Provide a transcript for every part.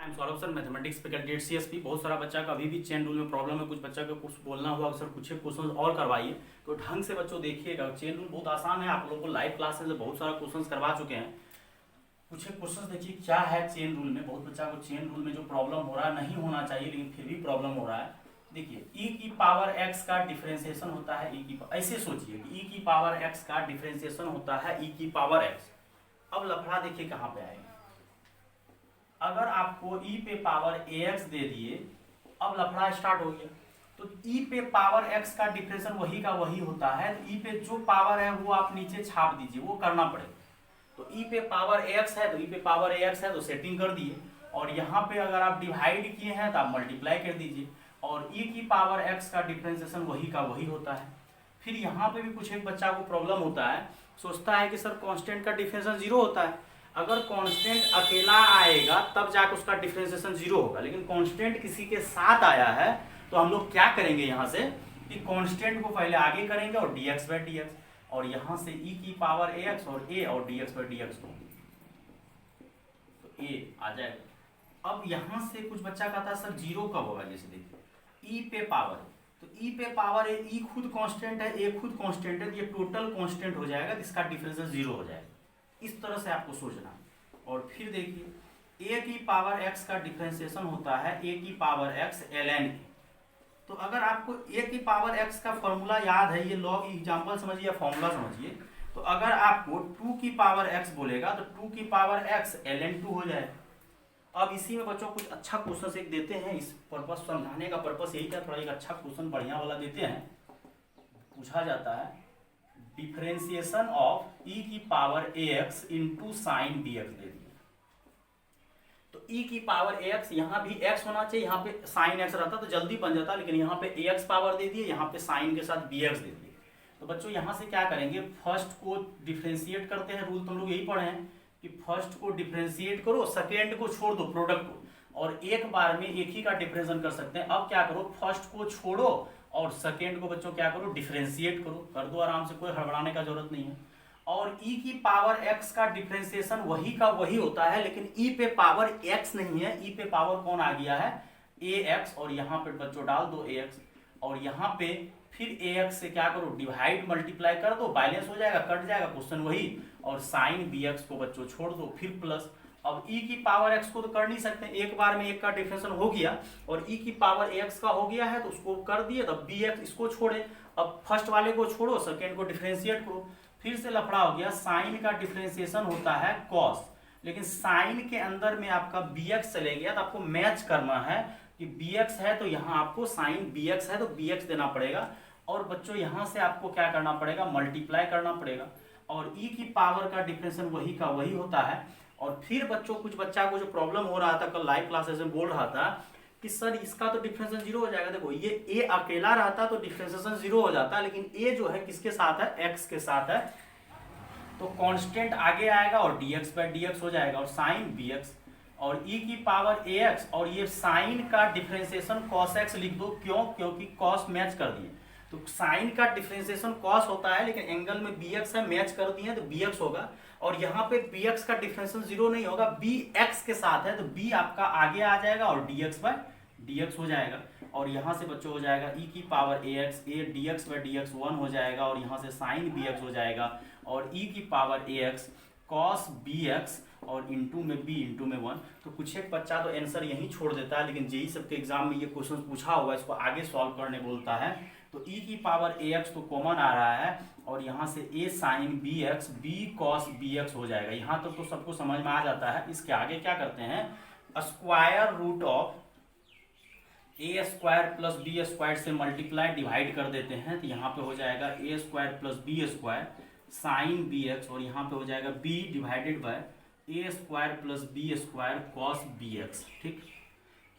I am Saurabh sir, mathematics पे candidate CSP. बहुत सारा बच्चा का अभी भी चेन रूल में प्रॉब्लम है। कुछ बच्चा का कुछ बोलना हुआ सर कुछ क्वेश्चन और करवाइए, तो ढंग से बच्चों देखिएगा। चेन रूल बहुत आसान है, आप लोगों को लाइव क्लासेस में बहुत सारा क्वेश्चन करवा चुके हैं। कुछ क्वेश्चन देखिए क्या है चेन रूल में। बहुत बच्चा को चेन रूल में जो प्रॉब्लम हो रहा है, नहीं होना चाहिए लेकिन फिर भी प्रॉब्लम हो रहा है। देखिए ई की पावर एक्स का डिफरेंशिएशन होता है ऐसे सोचिए कि ई की पावर एक्स का डिफरेंशिएशन होता है ई की पावर एक्स। अब लफड़ा देखिए कहाँ पे आएगा। अगर आपको e पे पावर ax दे दिए, अब लफड़ा स्टार्ट हो गया। तो e पे पावर x का डिफरेंशियल वही का वही होता है, तो e पे जो पावर है वो आप नीचे छाप दीजिए, वो करना पड़ेगा। तो e पे पावर ax है तो e पे पावर ax है तो सेटिंग कर दिए, और यहाँ पे अगर आप डिवाइड किए हैं तो आप मल्टीप्लाई कर दीजिए, और e की पावर x का डिफरेंशिएशन वही का वही होता है। फिर यहाँ पे भी कुछ एक बच्चा को प्रॉब्लम होता है, सोचता है कि सर कांस्टेंट का डिफरेंशिएशन जीरो होता है। अगर कांस्टेंट अकेला आएगा तब जाकर उसका डिफरेंशिएशन जीरो होगा, लेकिन कांस्टेंट किसी के साथ आया है तो हम लोग क्या करेंगे यहाँ से कि कांस्टेंट को पहले आगे करेंगे और dx बाई dx, और यहाँ से e की पावर ax और a और dx बाई dx को तो a आ जाएगा। अब यहाँ से कुछ बच्चा कहता है सर जीरो कब होगा, जैसे देखिए e पे पावर है तो e पे पावर है, e खुद कांस्टेंट है, a खुद कांस्टेंट है, तो ये टोटल कांस्टेंट हो जाएगा, इसका डिफरेंशिएशन जीरो हो जाएगा। इस तरह से आपको सोचना। और फिर देखिए a की पावर x का डिफरेंशिएशन होता है a की पावर x ln a। तो अगर आपको a की पावर x का फॉर्मूला याद है, ये लॉग एग्जांपल समझिए या फॉर्मूला समझिए, तो अगर आपको 2 की पावर x बोलेगा तो 2 की पावर x ln 2 हो जाएगा। अब इसी में बच्चों कुछ अच्छा क्वेश्चन एक देते हैं, इस पर्पस समझाने का पर्पस यही था, थोड़ा एक अच्छा क्वेश्चन बढ़िया वाला देते हैं। पूछा जाता है डिफरेंशिएशन ऑफ e की power ax into sine bx दे दिया। तो e की पावर ax, यहाँ भी x होना चाहिए, यहाँ पे साइन x रहता तो जल्दी बन जाता, लेकिन यहाँ पे ax पावर दे दिए, यहाँ पे साइन के साथ bx दे दिए। तो बच्चों यहाँ से क्या करेंगे, फर्स्ट को डिफ्रेंशिएट करते हैं। रूल तुम लोग यही पढ़े हैं कि फर्स्ट को डिफ्रेंशिएट करो, सेकेंड को छोड़ दो प्रोडक्ट को, और एक बार में एक ही का डिफरेंशिएशन कर सकते हैं। अब क्या करो, फर्स्ट को छोड़ो और सेकेंड को बच्चों क्या करो, डिफरेंशिएट करो, कर दो आराम से, कोई हड़बड़ाने का जरूरत नहीं है। और e की पावर x का डिफरेंशिएशन वही का वही होता है, लेकिन e पे पावर x नहीं है, e पे पावर कौन आ गया है, ax, और यहाँ पे बच्चों डाल दो ax, और यहाँ पे फिर ax से क्या करो, डिवाइड मल्टीप्लाई कर दो, बैलेंस हो जाएगा, कट जाएगा, क्वेश्चन वही, और साइन bx को बच्चों छोड़ दो, फिर प्लस। अब e की पावर x को तो कर नहीं सकते, एक बार में एक का डिफरेंशिएशन हो गया, और e की पावर x का हो गया है तो उसको कर दिए, तब bx इसको छोड़े। अब फर्स्ट वाले को छोड़ो, सेकेंड को डिफरेंशिएट करो, फिर से लफड़ा हो गया। साइन का डिफरेंशिएशन होता है कॉस, लेकिन साइन के अंदर में आपका bx चले गया, तो आपको मैच करना है कि bx है तो यहाँ आपको साइन bx है तो bx देना पड़ेगा, और बच्चों यहाँ से आपको क्या करना पड़ेगा, मल्टीप्लाई करना पड़ेगा, और e की पावर का डिफरेंशिएशन वही का वही होता है। और फिर बच्चों कुछ बच्चा को जो प्रॉब्लम हो रहा था, कल लाइव क्लासेस में बोल रहा था कि सर इसका तो डिफरेंशिएशन जीरो हो जाएगा। देखो ये a अकेला रहता तो डिफरेंशिएशन जीरो हो जाता, लेकिन a जो है किसके साथ है, x के साथ है, तो कांस्टेंट आगे आएगा और dx बाई dx हो जाएगा, और साइन bx, और e की पावर ax, और ये साइन का डिफरेंशिएशन cos x लिख दो। क्यों, क्योंकि cos मैच कर दिए, तो साइन का डिफरेंशिएशन cos होता है, लेकिन एंगल में bx है, मैच कर दिए तो bx होगा। और यहाँ पे bx का डिफरेंशिएशन जीरो नहीं होगा, bx के साथ है तो b आपका आगे आ जाएगा और dx बाई dx हो जाएगा। और यहाँ से बच्चों हो जाएगा e की power ax, a dx by dx 1 हो जाएगा, और यहाँ से साइन bx हो जाएगा, और e की पावर ax cos bx, और इंटू में b इंटू में 1। तो कुछ एक बच्चा तो आंसर यहीं छोड़ देता है, लेकिन जेई सबके एग्जाम में ये क्वेश्चन पूछा हुआ है, इसको आगे सॉल्व करने बोलता है। तो e की पावर ax तो कॉमन आ रहा है, और यहाँ से a sine bx b cos bx हो जाएगा। यहाँ तक तो सबको समझ में आ जाता है। इसके आगे क्या करते हैं, square root of a square plus b square से मल्टीप्लाई डिवाइड कर देते हैं, तो यहाँ पे हो जाएगा a square plus b square sine b x, और यहाँ पे हो जाएगा b divided by a square plus b square cos b x. ठीक,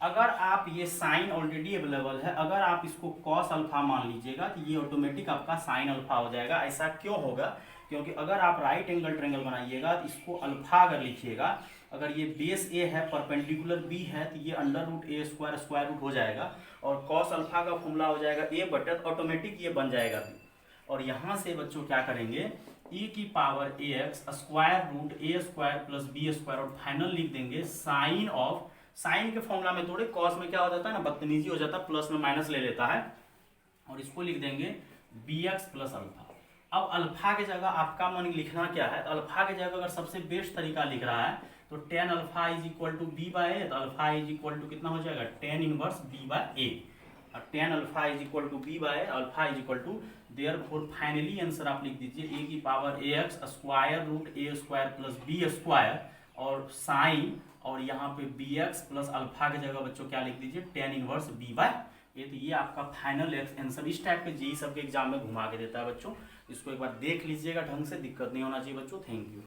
अगर आप ये साइन ऑलरेडी अवेलेबल है, अगर आप इसको कॉस अल्फा मान लीजिएगा तो ये ऑटोमेटिक आपका साइन अल्फा हो जाएगा। ऐसा क्यों होगा, क्योंकि अगर आप राइट एंगल ट्रायंगल बनाइएगा तो इसको अल्फा अगर लिखिएगा, अगर ये बेस ए है, परपेंडिकुलर बी है, तो ये under root a square square root हो जाएगा, और कॉस अल्फा का फॉर्मूला हो जाएगा ए बटन, ऑटोमेटिक ये बन जाएगा। और यहाँ से बच्चों क्या करेंगे, e की power ax square root a square plus b square, और फाइनल लिख देंगे साइन ऑफ साइन के फॉर्मूला में तोड़े, कॉस में क्या हो जाता है ना, बदतमीजी हो जाता है, प्लस में माइनस ले लेता है, और इसको लिख देंगे bx प्लस अल्फा। अब अल्फा की जगह आपका मन लिखना क्या है, अल्फा की जगह अगर सबसे बेस्ट तरीका लिख रहा है तो tan alpha is equal to b by a, तो अल्फा इज इक्वल टू कितना हो जाएगा, tan inverse b by a, और tan alpha is equal to b by alpha is equal to, therefore finally answer आप लिख दीजिए a की power a x square root a square plus b square, और sine और यहाँ पे B x plus alpha की जगह बच्चों क्या लिख दीजिए, ten inverse b by a. तो ये आपका फाइनल आंसर इस टाइप के जेई सबके एग्जाम में घुमा के देता है बच्चों, इसको एक बार देख लीजिएगा ढंग से, दिक्कत नहीं होना चाहिए बच्चों। Thank you.